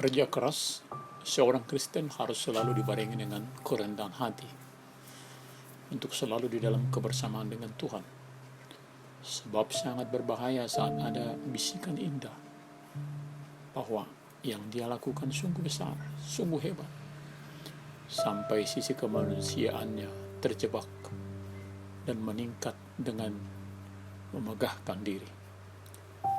Kerja keras seorang Kristen harus selalu dibarengi dengan kerendahan hati untuk selalu di dalam kebersamaan dengan Tuhan. Sebab sangat berbahaya saat ada bisikan indah bahwa yang dia lakukan sungguh besar, sungguh hebat, sampai sisi kemanusiaannya terjebak dan meningkat dengan memegahkan diri.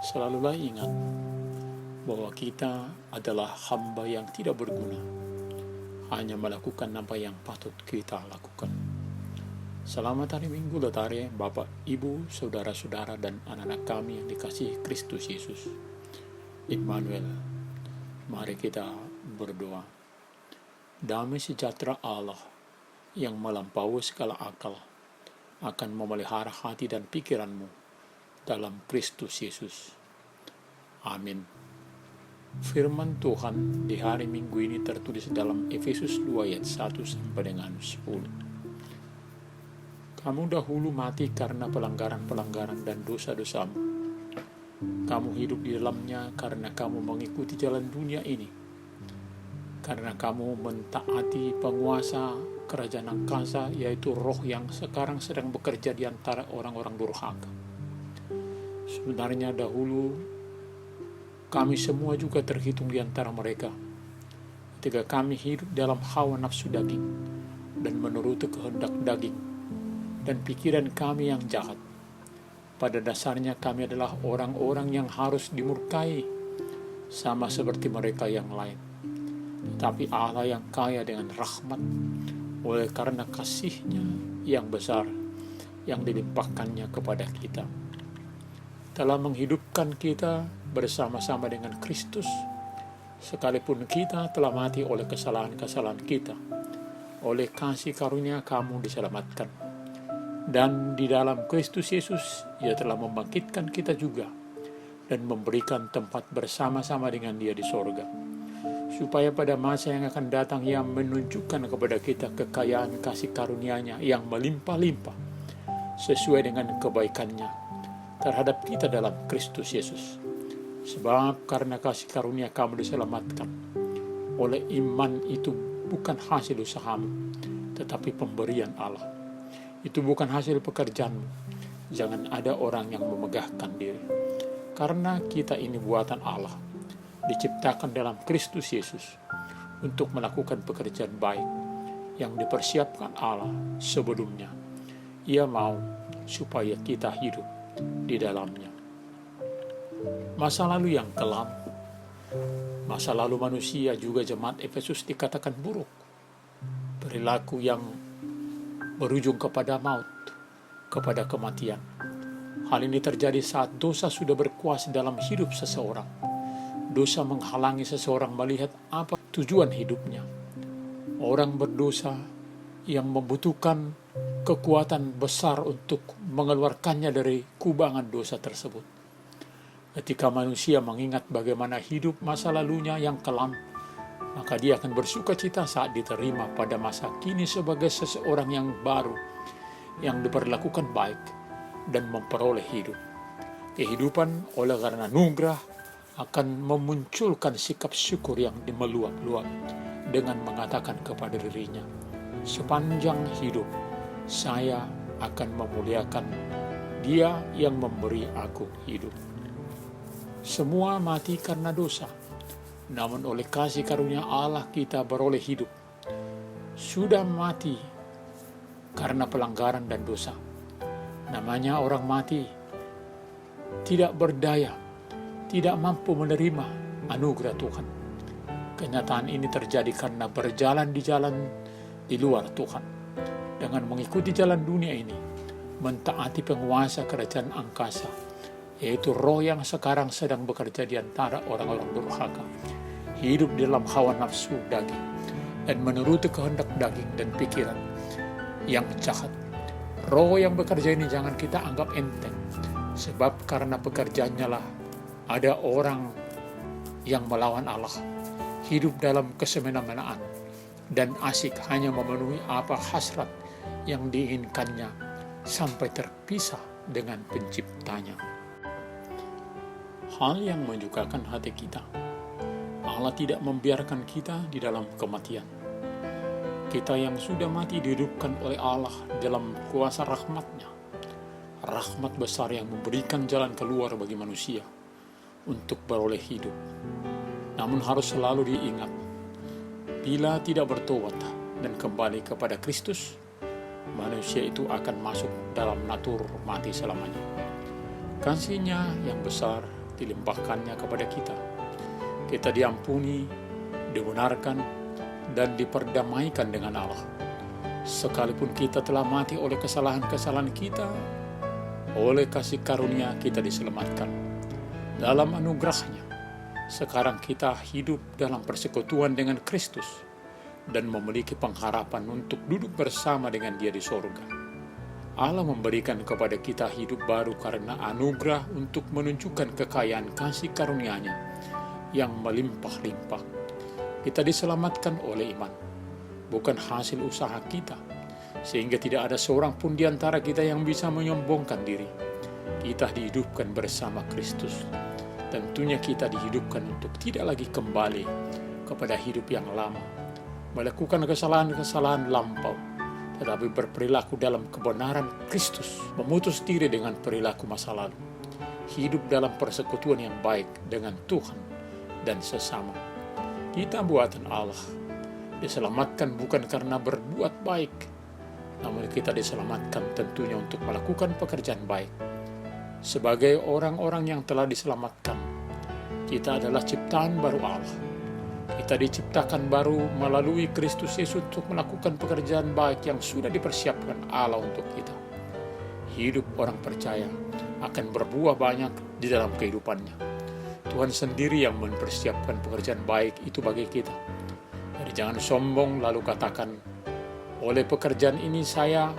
Selalulah ingat bahwa kita adalah hamba yang tidak berguna, hanya melakukan apa yang patut kita lakukan. Selamat hari Minggu Lotare, Bapak, Ibu, Saudara-saudara, dan anak-anak kami yang dikasihi Kristus Yesus. Immanuel, mari kita berdoa. Damai sejahtera Allah yang melampaui segala akal akan memelihara hati dan pikiranmu dalam Kristus Yesus. Amin. Firman Tuhan di hari Minggu ini tertulis dalam Efesus 2 ayat 1 sampai dengan 10. Kamu dahulu mati karena pelanggaran-pelanggaran dan dosa-dosamu. Kamu hidup di dalamnya karena kamu mengikuti jalan dunia ini. Karena kamu mentaati penguasa kerajaan angkasa, yaitu roh yang sekarang sedang bekerja di antara orang-orang durhaka. Sebenarnya dahulu kami semua juga terhitung di antara mereka, ketika kami hidup dalam hawa nafsu daging dan menuruti kehendak daging dan pikiran kami yang jahat. Pada dasarnya kami adalah orang-orang yang harus dimurkai, sama seperti mereka yang lain. Tetapi Allah yang kaya dengan rahmat, oleh karena kasih-Nya yang besar, yang dilimpahkannya kepada kita, telah menghidupkan kita bersama-sama dengan Kristus, sekalipun kita telah mati oleh kesalahan-kesalahan kita. Oleh kasih karunia kamu diselamatkan. Dan di dalam Kristus Yesus, Ia telah membangkitkan kita juga dan memberikan tempat bersama-sama dengan Dia di sorga, supaya pada masa yang akan datang Ia menunjukkan kepada kita kekayaan kasih karunia-Nya yang melimpah-limpah sesuai dengan kebaikan-Nya terhadap kita dalam Kristus Yesus. Sebab karena kasih karunia kamu diselamatkan oleh iman, itu bukan hasil usahamu, tetapi pemberian Allah. Itu bukan hasil pekerjaanmu. Jangan ada orang yang memegahkan diri. Karena kita ini buatan Allah, diciptakan dalam Kristus Yesus untuk melakukan pekerjaan baik yang dipersiapkan Allah sebelumnya. Ia mau supaya kita hidup di dalamnya. Masa lalu yang kelam, masa lalu manusia juga jemaat Efesus dikatakan buruk. Perilaku yang berujung kepada maut, kepada kematian. Hal ini terjadi saat dosa sudah berkuasa dalam hidup seseorang. Dosa menghalangi seseorang melihat apa tujuan hidupnya. Orang berdosa yang membutuhkan kekuatan besar untuk mengeluarkannya dari kubangan dosa tersebut. Ketika manusia mengingat bagaimana hidup masa lalunya yang kelam, maka dia akan bersuka cita saat diterima pada masa kini sebagai seseorang yang baru, yang diperlakukan baik dan memperoleh hidup. Kehidupan oleh karena anugerah akan memunculkan sikap syukur yang meluap-luap dengan mengatakan kepada dirinya, sepanjang hidup saya akan memuliakan Dia yang memberi aku hidup. Semua mati karena dosa, namun oleh kasih karunia Allah kita beroleh hidup. Sudah mati karena pelanggaran dan dosa. Namanya orang mati, tidak berdaya, tidak mampu menerima anugerah Tuhan. Kenyataan ini terjadi karena berjalan di luar Tuhan, dengan mengikuti jalan dunia ini, mentaati penguasa kerajaan angkasa, yaitu roh yang sekarang sedang bekerja di antara orang-orang durhaka, hidup di dalam hawa nafsu daging, dan menuruti kehendak daging dan pikiran yang jahat. Roh yang bekerja ini jangan kita anggap enteng, sebab karena pekerjaannya lah ada orang yang melawan Allah, hidup dalam kesemena-menaan, dan asik hanya memenuhi apa hasrat yang diinginkannya sampai terpisah dengan penciptanya. Hal yang menyukakan hati kita Allah tidak membiarkan kita di dalam kematian. Kita yang sudah mati dihidupkan oleh Allah dalam kuasa rahmat-Nya. Rahmat besar yang memberikan jalan keluar bagi manusia untuk beroleh hidup. Namun harus selalu diingat, bila tidak bertobat dan kembali kepada Kristus, manusia itu akan masuk dalam natur mati selamanya. Kasih-Nya yang besar dilimpahkannya kepada kita. Kita diampuni, dibenarkan, dan diperdamaikan dengan Allah. Sekalipun kita telah mati oleh kesalahan-kesalahan kita, oleh kasih karunia kita diselamatkan. Dalam anugerah-Nya, sekarang kita hidup dalam persekutuan dengan Kristus dan memiliki pengharapan untuk duduk bersama dengan Dia di sorga. Allah memberikan kepada kita hidup baru karena anugerah untuk menunjukkan kekayaan kasih karunia-Nya yang melimpah-limpah. Kita diselamatkan oleh iman, bukan hasil usaha kita, sehingga tidak ada seorang pun di antara kita yang bisa menyombongkan diri. Kita dihidupkan bersama Kristus. Tentunya kita dihidupkan untuk tidak lagi kembali kepada hidup yang lama, melakukan kesalahan-kesalahan lampau, tetapi berperilaku dalam kebenaran Kristus, memutus diri dengan perilaku masa lalu, hidup dalam persekutuan yang baik dengan Tuhan dan sesama. Kita buatan Allah, diselamatkan bukan karena berbuat baik, namun kita diselamatkan tentunya untuk melakukan pekerjaan baik. Sebagai orang-orang yang telah diselamatkan, kita adalah ciptaan baru Allah. Kita diciptakan baru melalui Kristus Yesus untuk melakukan pekerjaan baik yang sudah dipersiapkan Allah untuk kita. Hidup orang percaya akan berbuah banyak di dalam kehidupannya. Tuhan sendiri yang mempersiapkan pekerjaan baik itu bagi kita. Jadi jangan sombong lalu katakan, oleh pekerjaan ini saya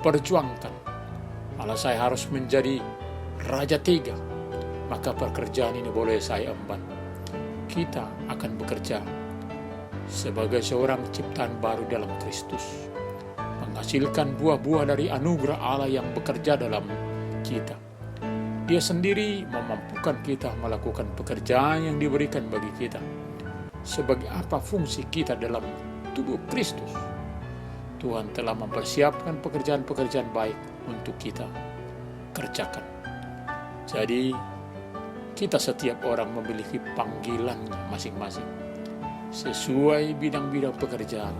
perjuangkan, malah saya harus menjadi raja tega, maka pekerjaan ini boleh saya emban. Kita akan bekerja sebagai seorang ciptaan baru dalam Kristus, menghasilkan buah-buah dari anugerah Allah yang bekerja dalam kita. Dia sendiri memampukan kita melakukan pekerjaan yang diberikan bagi kita. Sebagai apa fungsi kita dalam tubuh Kristus? Tuhan telah mempersiapkan pekerjaan-pekerjaan baik untuk kita kerjakan. Jadi, kita setiap orang memiliki panggilannya masing-masing sesuai bidang-bidang pekerjaan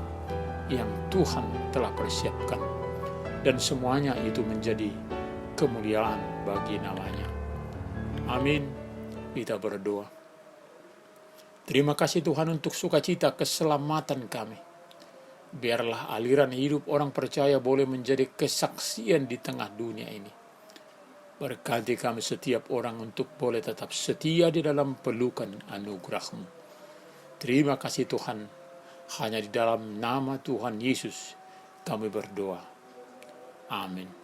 yang Tuhan telah persiapkan, dan semuanya itu menjadi kemuliaan bagi namanya. Amin. Kita berdoa. Terima kasih Tuhan untuk sukacita keselamatan kami. Biarlah aliran hidup orang percaya boleh menjadi kesaksian di tengah dunia ini. Berkati kami setiap orang untuk boleh tetap setia di dalam pelukan anugerah-Mu. Terima kasih Tuhan. Hanya di dalam nama Tuhan Yesus kami berdoa. Amin.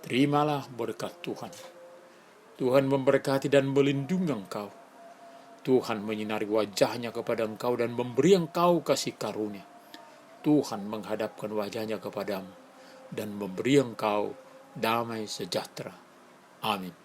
Terimalah berkat Tuhan. Tuhan memberkati dan melindungi engkau. Tuhan menyinari wajahnya kepada engkau dan memberi engkau kasih karunia. Tuhan menghadapkan wajahnya kepadamu dan memberi engkau damai sejahtera. Amin.